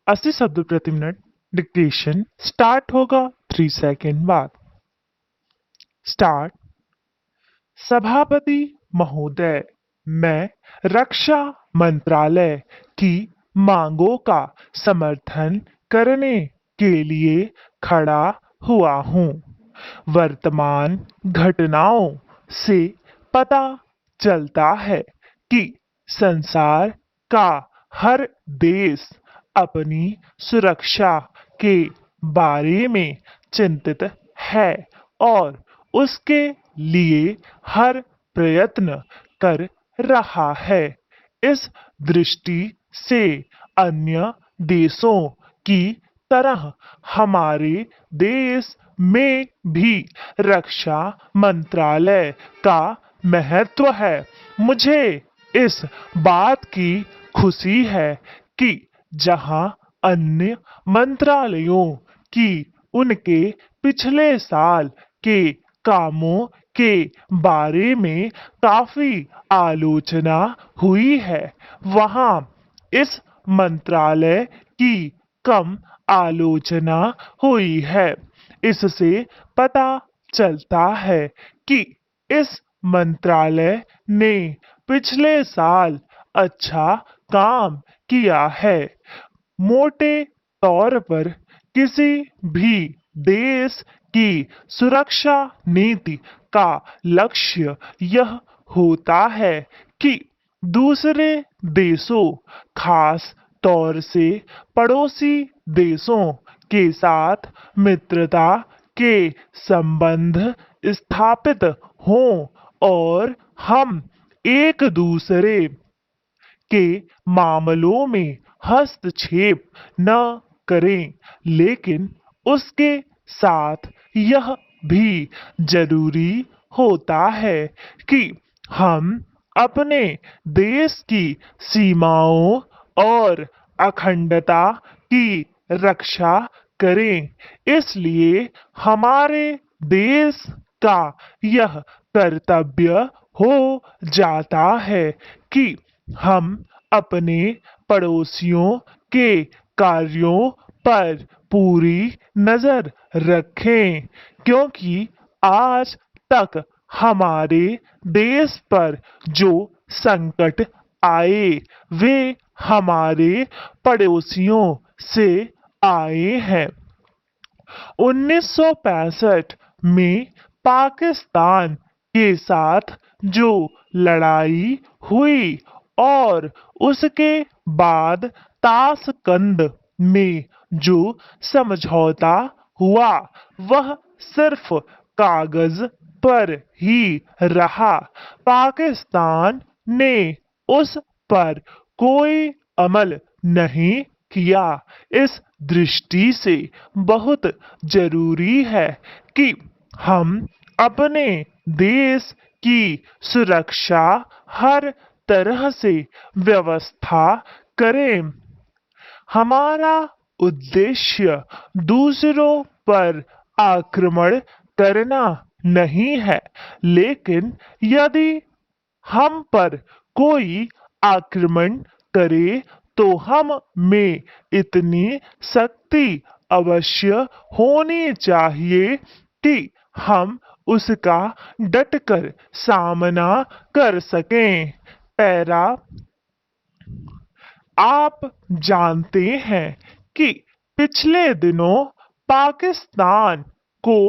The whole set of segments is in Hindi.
80 शब्द प्रति मिनट। डिक्टेशन स्टार्ट होगा 3 सेकंड बाद। स्टार्ट। सभापति महोदय, मैं रक्षा मंत्रालय की मांगों का समर्थन करने के लिए खड़ा हुआ हूँ। वर्तमान घटनाओं से पता चलता है कि संसार का हर देश अपनी सुरक्षा के बारे में चिंतित है और उसके लिए हर प्रयत्न कर रहा है। इस दृष्टि से अन्य देशों की तरह हमारे देश में भी रक्षा मंत्रालय का महत्व है। मुझे इस बात की खुशी है कि जहां अन्य मंत्रालयों की उनके पिछले साल के कामों के बारे में काफी आलोचना हुई है, वहां इस मंत्रालय की कम आलोचना हुई है। इससे पता चलता है कि इस मंत्रालय ने पिछले साल अच्छा काम किया है। मोटे तौर पर किसी भी देश की सुरक्षा नीति का लक्ष्य यह होता है कि दूसरे देशों, खास तौर से पड़ोसी देशों के साथ मित्रता के संबंध स्थापित हों और हम एक दूसरे के मामलों में हस्तक्षेप न करें, लेकिन उसके साथ यह भी जरूरी होता है कि हम अपने देश की सीमाओं और अखंडता की रक्षा करें। इसलिए हमारे देश का यह कर्तव्य हो जाता है कि हम अपने पड़ोसियों के कार्यों पर पूरी नजर रखें, क्योंकि आज तक हमारे देश पर जो संकट आए वे हमारे पड़ोसियों से आए हैं। 1965 में पाकिस्तान के साथ जो लड़ाई हुई और उसके बाद ताशकंद में जो समझौता हुआ, वह सिर्फ कागज पर ही रहा। पाकिस्तान ने उस पर कोई अमल नहीं किया। इस दृष्टि से बहुत जरूरी है कि हम अपने देश की सुरक्षा हर तरह से व्यवस्था करें। हमारा उद्देश्य दूसरों पर आक्रमण करना नहीं है, लेकिन यदि हम पर कोई आक्रमण करे तो हम में इतनी शक्ति अवश्य होनी चाहिए कि हम उसका डटकर सामना कर सकें। पैरा। आप जानते हैं कि पिछले दिनों पाकिस्तान को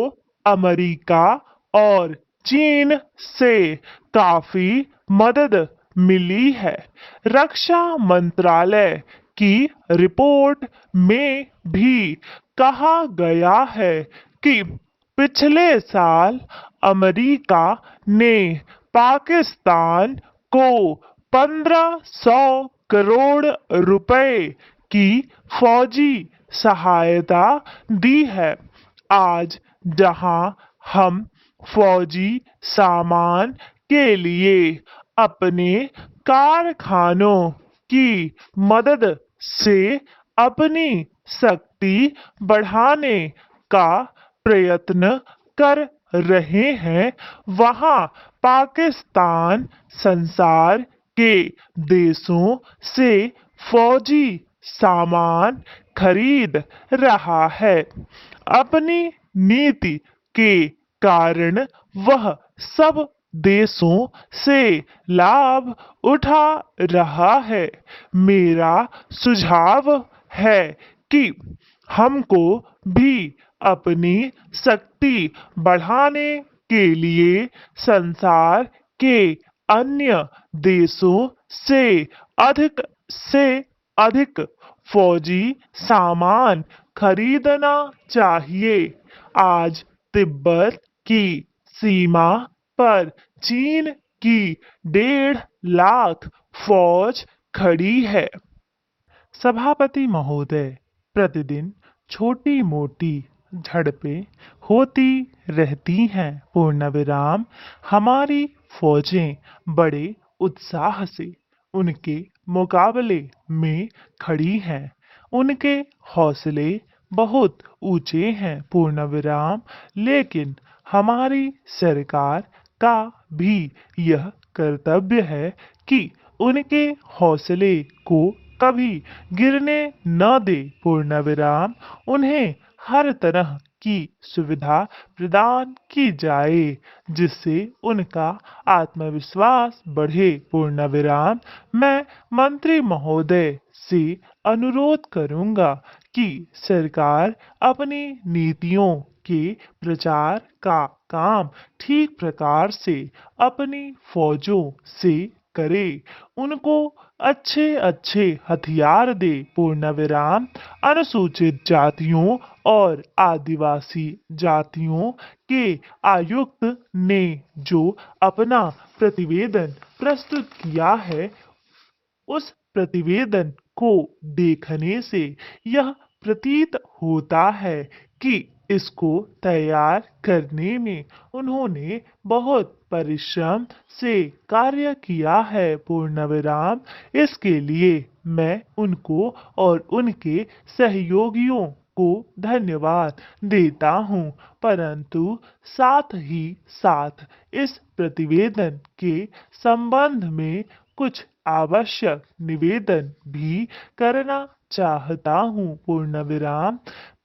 अमेरिका और चीन से काफी मदद मिली है। रक्षा मंत्रालय की रिपोर्ट में भी कहा गया है कि पिछले साल अमेरिका ने पाकिस्तान को 1500 करोड़ रुपए की फौजी सहायता दी है। आज जहां हम फौजी सामान के लिए अपने कारखानों की मदद से अपनी शक्ति बढ़ाने का प्रयत्न कर रहे हैं, वहां पाकिस्तान संसार के देशों से फौजी सामान खरीद रहा है। अपनी नीति के कारण वह सब देशों से लाभ उठा रहा है। मेरा सुझाव है कि हमको भी अपनी शक्ति बढ़ाने के लिए संसार के अन्य देशों अधिक से अधिक फौजी सामान खरीदना चाहिए। आज तिब्बत की सीमा पर चीन की 1.5 लाख फौज खड़ी है। सभापति महोदय, प्रतिदिन छोटी मोटी झड़पें होती रहती हैं। पूर्ण विराम। हमारी फौजें बड़े उत्साह से उनके मुकाबले में खड़ी हैं। उनके हौसले बहुत ऊंचे हैं। पूर्ण विराम। लेकिन हमारी सरकार का भी यह कर्तव्य है कि उनके हौसले को कभी गिरने न दे। पूर्ण विराम। उन्हें हर तरह की सुविधा प्रदान की जाए जिससे उनका आत्मविश्वास बढ़े। पूर्ण विराम। मैं मंत्री महोदय से अनुरोध करूंगा कि सरकार अपनी नीतियों के प्रचार का काम ठीक प्रकार से अपनी फौजों से करे। उनको अच्छे अच्छे हथियार दे। पूर्ण विराम। अनुसूचित जातियों और आदिवासी जातियों के आयुक्त ने जो अपना प्रतिवेदन प्रस्तुत किया है, उस प्रतिवेदन को देखने से यह प्रतीत होता है कि इसको तैयार करने में उन्होंने बहुत परिश्रम से कार्य किया है। पूर्ण विराम। इसके लिए मैं उनको और उनके सहयोगियों को धन्यवाद देता हूँ, परंतु साथ ही साथ इस प्रतिवेदन के संबंध में कुछ आवश्यक निवेदन भी करना चाहता हूँ। पूर्ण विराम।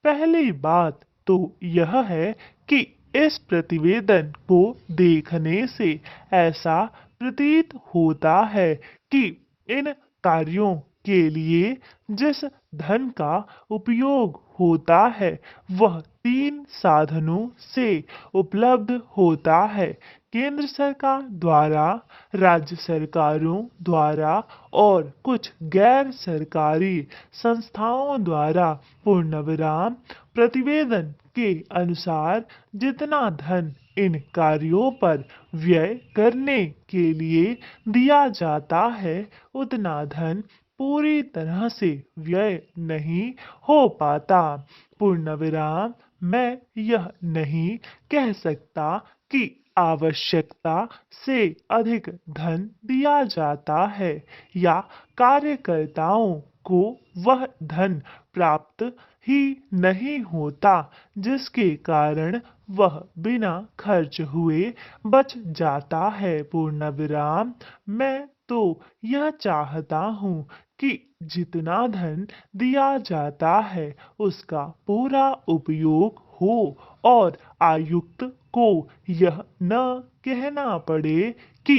पहली बात तो यह है कि इस प्रतिवेदन को देखने से ऐसा प्रतीत होता है कि इन कार्यों के लिए जिस धन का उपयोग होता है वह 3 साधनों से उपलब्ध होता है। केंद्र सरकार द्वारा, राज्य सरकारों द्वारा और कुछ गैर सरकारी संस्थाओं द्वारा। पूर्ण विराम। प्रतिवेदन के अनुसार जितना धन इन कार्यों पर व्यय करने के लिए दिया जाता है उतना धन पूरी तरह से व्यय नहीं हो पाता। पूर्ण विराम। मैं यह नहीं कह सकता कि आवश्यकता से अधिक धन दिया जाता है या कार्यकर्ताओं को वह धन प्राप्त ही नहीं होता जिसके कारण वह बिना खर्च हुए बच जाता है। पूर्ण विराम। मैं तो यह चाहता हूँ कि जितना धन दिया जाता है उसका पूरा उपयोग हो और आयुक्त को यह न कहना पड़े कि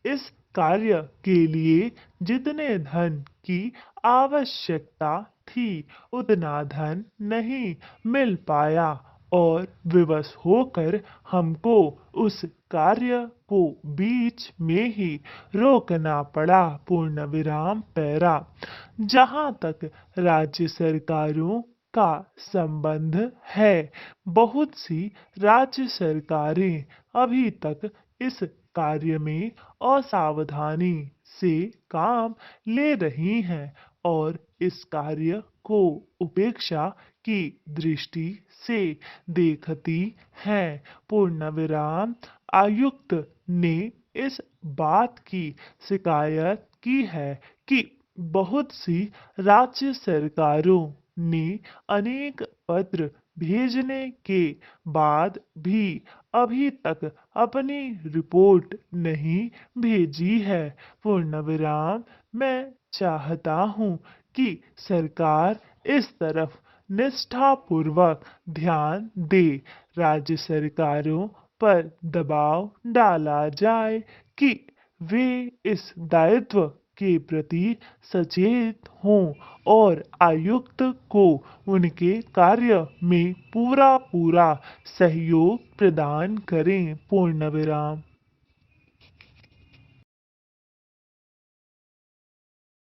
इस कार्य के लिए जितने धन की आवश्यकता थी उतना धन नहीं मिल पाया और विवश होकर हमको उस कार्य को बीच में ही रोकना पड़ा। पूर्ण विराम। पैरा। जहाँ तक राज्य सरकारों का संबंध है, बहुत सी राज्य सरकारें अभी तक इस कार्य में असावधानी से काम ले रही हैं और इस कार्य को उपेक्षा की दृष्टि से देखती हैं। पूर्ण विराम। आयुक्त ने इस बात की शिकायत की है कि बहुत सी राज्य सरकारों ने अनेक पत्र भेजने के बाद भी अभी तक अपनी रिपोर्ट नहीं भेजी है। पूर्ण विराम। मैं चाहता हूँ कि सरकार इस तरफ निष्ठापूर्वक ध्यान दे। राज्य सरकारों पर दबाव डाला जाए कि वे इस दायित्व के प्रति सचेत हों और आयुक्त को उनके कार्य में पूरा पूरा सहयोग प्रदान करें। पूर्ण विराम।